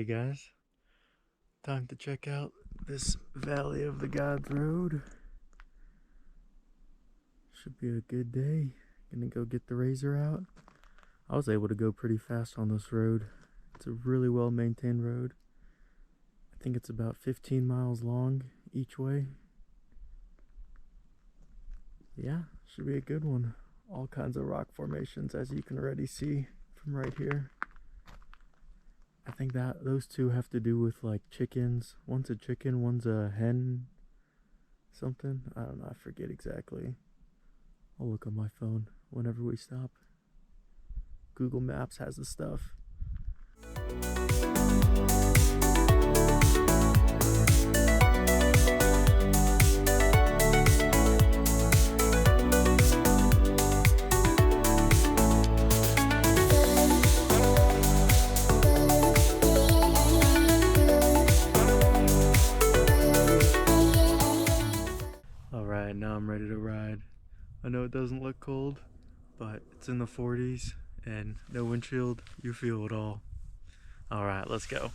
Hey guys, time to check out this Valley of the Gods road. Should be a good day. Gonna go get the razor out. I was able to go pretty fast on this road. It's a really well maintained road. I think it's about 15 miles long each way. Yeah, should be a good one. All kinds of rock formations, as you can already see from right here. I think that those two have to do with like chickens. One's a chicken, one's a hen something. I don't know, I forget exactly. I'll look on my phone whenever we stop. Google Maps has the stuff. Alright, now I'm ready to ride. I know it doesn't look cold, but it's in the 40s and no windshield, you feel it all. Alright, let's go.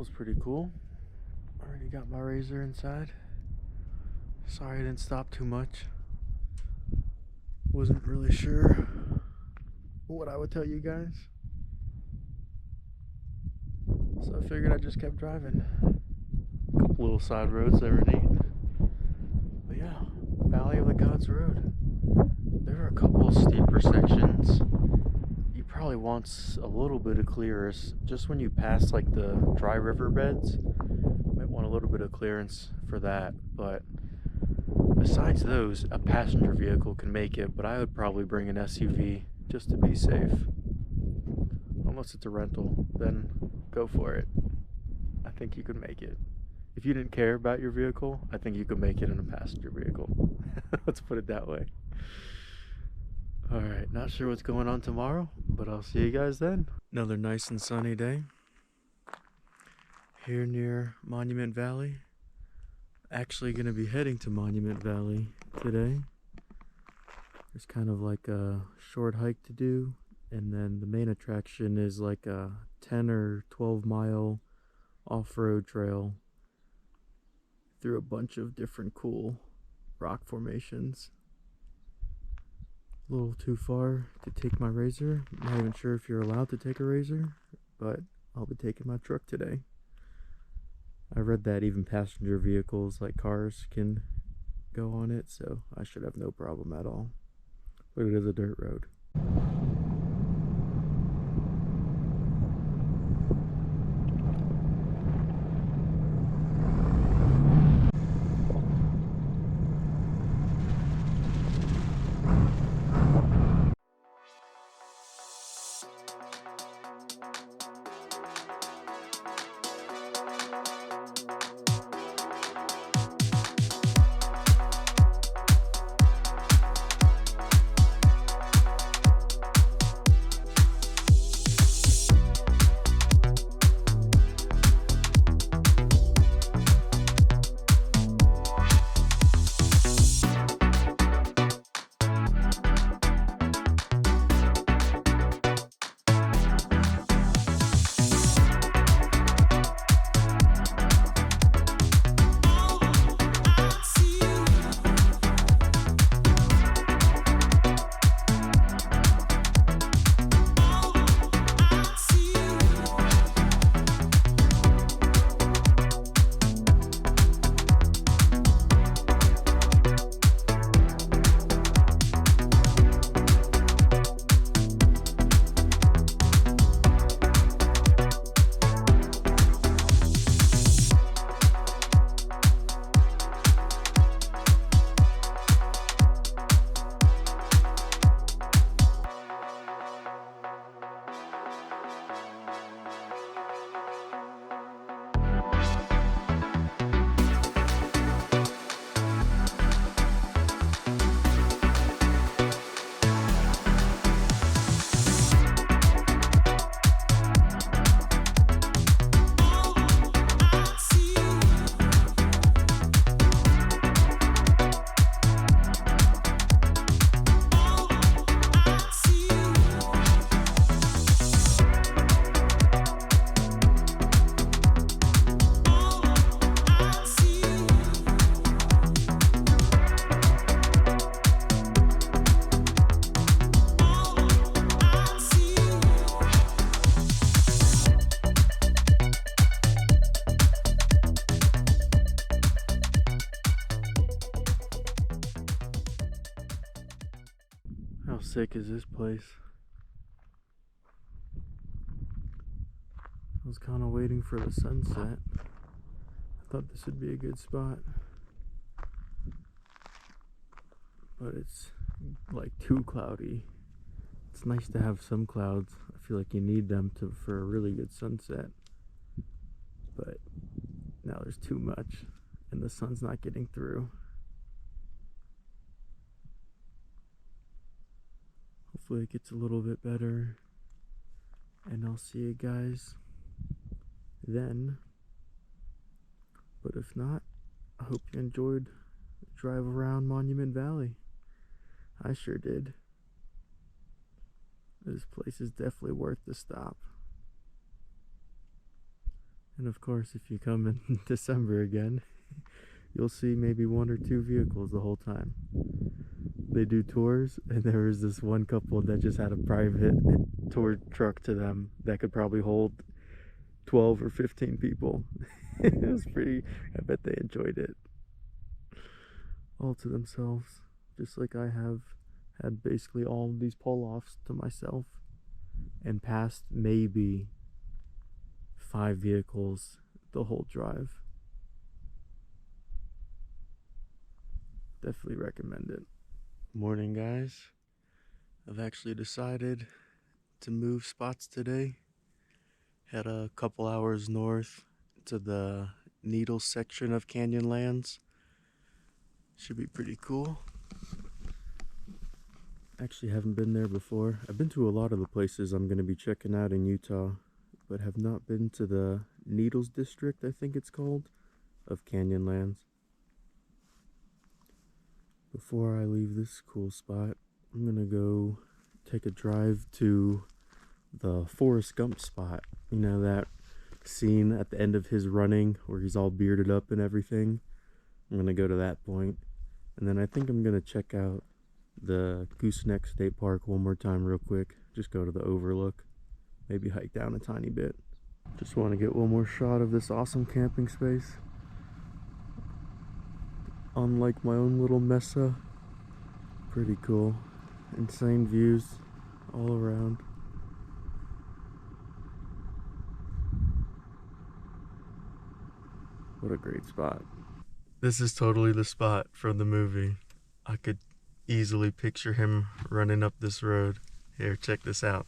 was pretty cool. Already got my razor inside. Sorry I didn't stop too much. Wasn't really sure what I would tell you guys. So I figured I just kept driving. A couple little side roads that were neat. But yeah, Valley of the Gods Road. There are a couple of steeper sections. You probably want a little bit of clearance just when you pass like the dry river beds. You might want a little bit of clearance for that. But besides those, a passenger vehicle can make it, but I would probably bring an SUV just to be safe. Unless it's a rental, then go for it. I think you could make it. If you didn't care about your vehicle, I think you could make it in a passenger vehicle. Let's put it that way. Alright, not sure what's going on tomorrow, but I'll see you guys then. Another nice and sunny day here near Monument Valley. Actually going to be heading to Monument Valley today. There's kind of like a short hike to do, and then the main attraction is like a 10 or 12 mile off-road trail through a bunch of different cool rock formations. A little too far to take my razor. Not even sure if you're allowed to take a razor, but I'll be taking my truck today. I read that even passenger vehicles like cars can go on it, so I should have no problem at all. But it is a dirt road. How sick is this place? I was kind of waiting for the sunset. I thought this would be a good spot. But it's like too cloudy. It's nice to have some clouds. I feel like you need them for a really good sunset. But now there's too much and the sun's not getting through. Hopefully it gets a little bit better, and I'll see you guys then. But if not, I hope you enjoyed the drive around Monument Valley. I sure did. This place is definitely worth the stop. And of course, if you come in December again, you'll see maybe 1 or 2 vehicles the whole time. They do tours, and there was this one couple that just had a private tour truck to them that could probably hold 12 or 15 people. It was pretty, I bet they enjoyed it. All to themselves, just like I have had basically all of these pull-offs to myself and passed maybe 5 vehicles the whole drive. Definitely recommend it. Morning, guys. I've actually decided to move spots today. Head a couple hours north to the Needles section of Canyonlands. Should be pretty cool. Actually haven't been there before. I've been to a lot of the places I'm going to be checking out in Utah, but have not been to the Needles district, I think it's called, of Canyonlands. Before I leave this cool spot, I'm gonna go take a drive to the Forrest Gump spot. You know, that scene at the end of his running where he's all bearded up and everything. I'm gonna go to that point, and then I think I'm gonna check out the Goosenecks State Park one more time real quick. Just go to the overlook, maybe hike down a tiny bit. Just want to get one more shot of this awesome camping space. Unlike my own little mesa. Pretty cool. Insane views all around. What a great spot. This is totally the spot from the movie. I could easily picture him running up this road. Here, check this out.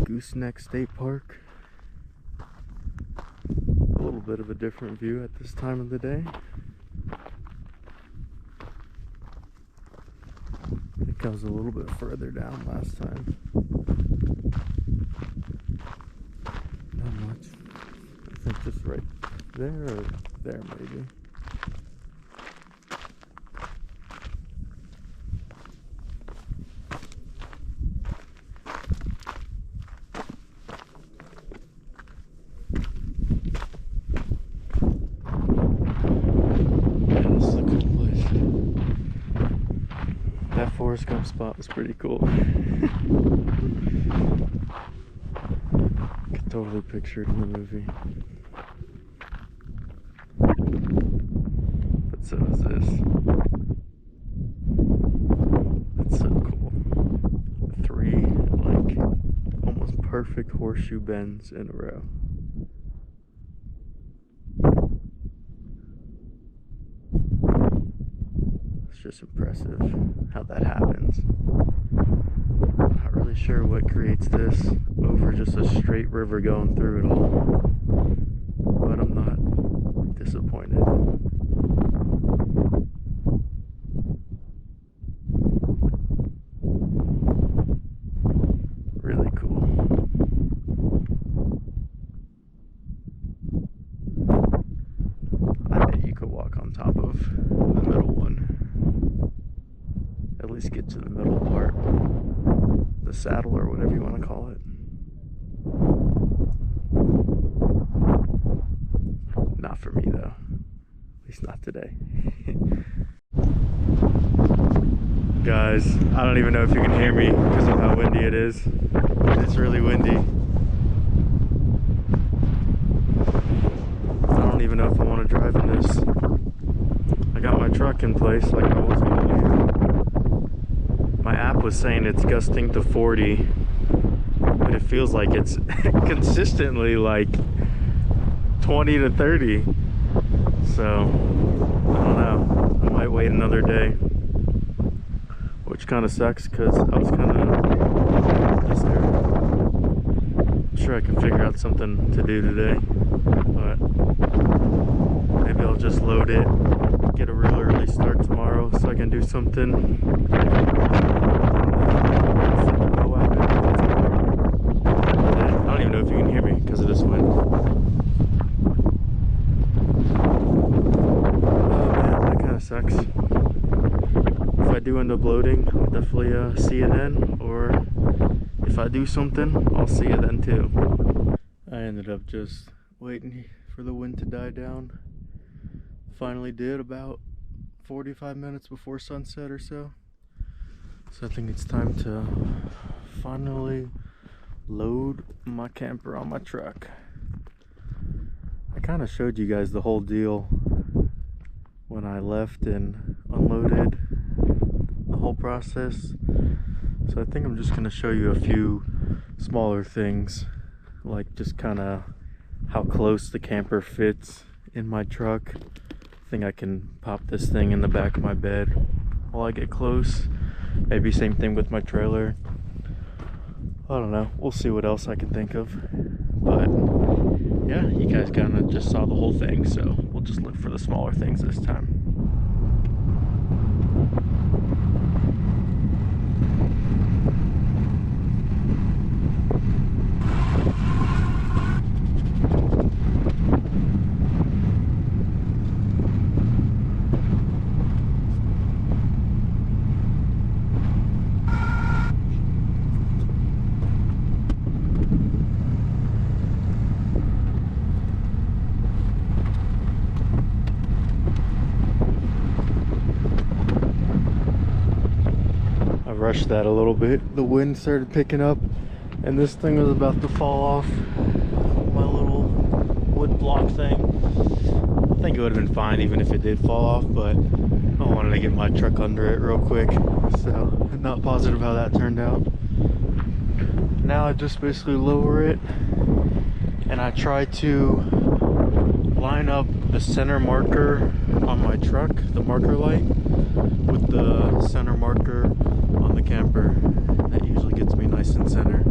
Goosenecks State Park. A little bit of a different view at this time of the day. I think I was a little bit further down last time. Not much. I think just right there or there maybe. Forrest Gump spot was pretty cool. Could totally picture it in the movie. But so is this. That's so cool. 3 like almost perfect horseshoe bends in a row. Just impressive how that happens. Not really sure what creates this over just a straight river going through it all, but I'm not disappointed. Really cool. I bet you could walk on top of the middle one. At least get to the middle part, the saddle or whatever you want to call it. Not for me though, at least not today. Guys, I don't even know if you can hear me because of how windy it is. It's really windy. I don't even know if I want to drive in this. I got my truck in place like I was going to do. My app was saying it's gusting to 40, but it feels like it's consistently like 20 to 30. So, I don't know. I might wait another day, which kind of sucks because I was kind of just there. I'm sure I can figure out something to do today, but maybe I'll just load it, get a real early start tomorrow so I can do something. I don't even know if you can hear me because of this wind. Oh man, that kind of sucks. do end up loading, I'll definitely see you then, or if I do something, I'll see you then too. I ended up just waiting for the wind to die down. Finally did about 45 minutes before sunset or so. So I think it's time to finally load my camper on my truck. I kind of showed you guys the whole deal when I left and unloaded, the whole process. So I think I'm just gonna show you a few smaller things, like just kind of how close the camper fits in my truck. I think I can pop this thing in the back of my bed while I get close. Maybe same thing with my trailer. I don't know, we'll see what else I can think of. But yeah, you guys kind of just saw the whole thing, so we'll just look for the smaller things this time. Rushed that a little bit. The wind started picking up and this thing was about to fall off my little wood block thing. I think it would have been fine even if it did fall off, but I wanted to get my truck under it real quick, so I'm not positive how that turned out. Now I just basically lower it and I try to line up the center marker on my truck, the marker light, with the center marker on the camper. That usually gets me nice and center.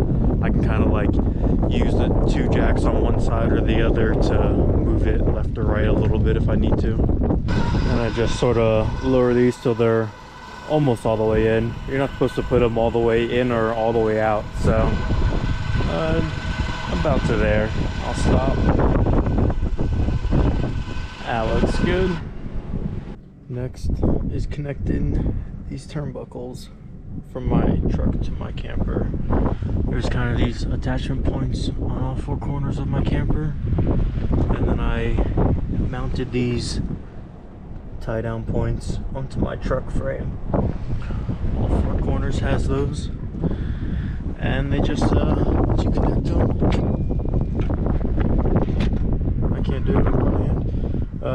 I can kind of like use the two jacks on one side or the other to move it left or right a little bit if I need to. And I just sort of lower these till they're almost all the way in. You're not supposed to put them all the way in or all the way out, so I'm about to there. I'll stop. That looks good. Next is connecting these turnbuckles from my truck to my camper. There's kind of these attachment points on all four corners of my camper, and then I mounted these tie down points onto my truck frame. All four corners has those, and they just once you connect them, I can't do it with one hand.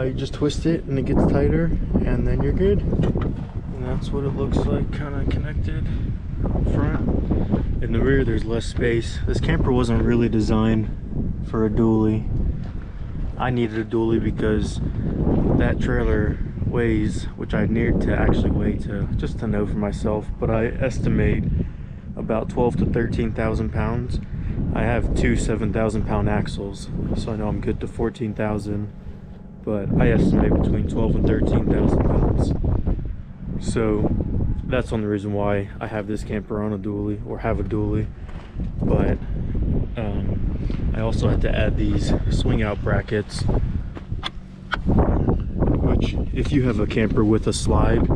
You just twist it and it gets tighter, and then you're good. And that's what it looks like, kind of connected up front. In the rear there's less space. This camper wasn't really designed for a dually. I needed a dually because that trailer weighs, which I needed to actually weigh to just to know for myself, but I estimate about 12 to 13,000 pounds. I have two 7,000 pound axles, so I know I'm good to 14,000, but I estimate between 12 and 13,000 pounds. So that's one reason why I have this camper on a dually, or have a dually. But I also had to add these swing out brackets, which if you have a camper with a slide,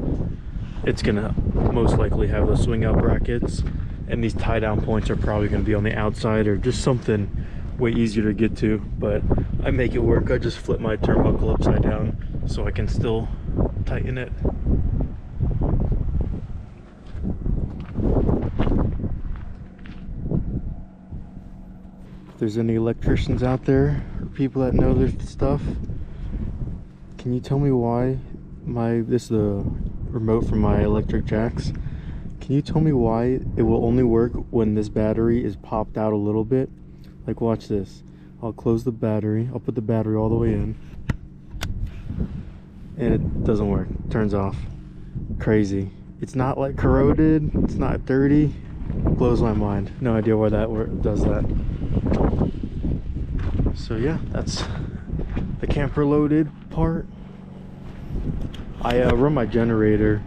it's gonna most likely have the swing out brackets, and these tie down points are probably gonna be on the outside or just something way easier to get to. But I make it work. I just flip my turnbuckle upside down so I can still tighten it. If there's any electricians out there or people that know their stuff, can you tell me why this is the remote for my electric jacks? Can you tell me why it will only work when this battery is popped out a little bit? Like, watch this. I'll close the battery. I'll put the battery all the way in, and it doesn't work. It turns off. Crazy. It's not like corroded. It's not dirty. It blows my mind. No idea why that does that. So yeah, that's the camper loaded part. I run my generator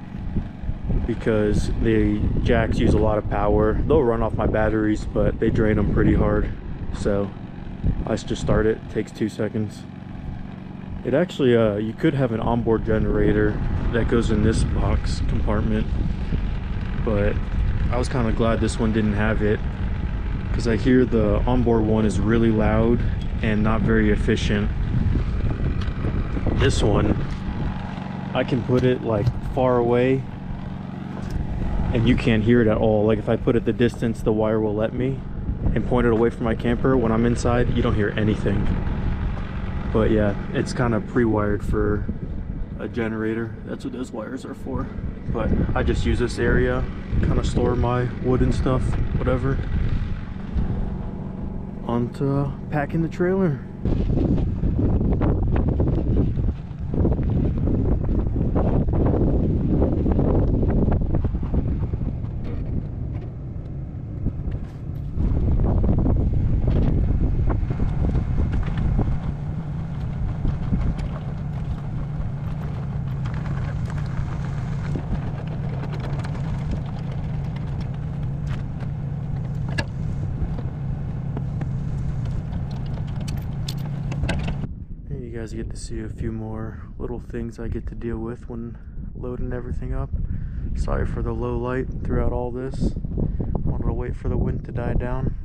because the jacks use a lot of power. They'll run off my batteries, but they drain them pretty hard. So let's just start it. It takes 2 seconds. It actually, you could have an onboard generator that goes in this box compartment, but I was kind of glad this one didn't have it, because I hear the onboard one is really loud and not very efficient. This one, I can put it like far away and you can't hear it at all. Like if I put it the distance the wire will let me and point it away from my camper, when I'm inside you don't hear anything. But yeah, it's kind of pre-wired for a generator. That's what those wires are for. But I just use this area, kind of store my wood and stuff, whatever, onto packing the trailer. You guys get to see a few more little things I get to deal with when loading everything up. Sorry for the low light throughout all this. Wanted to wait for the wind to die down.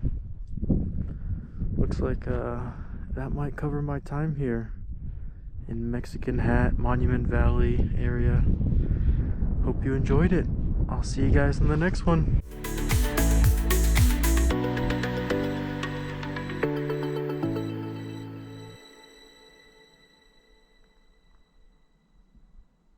Looks like that might cover my time here in Mexican Hat, Monument Valley area. Hope you enjoyed it. I'll see you guys in the next one.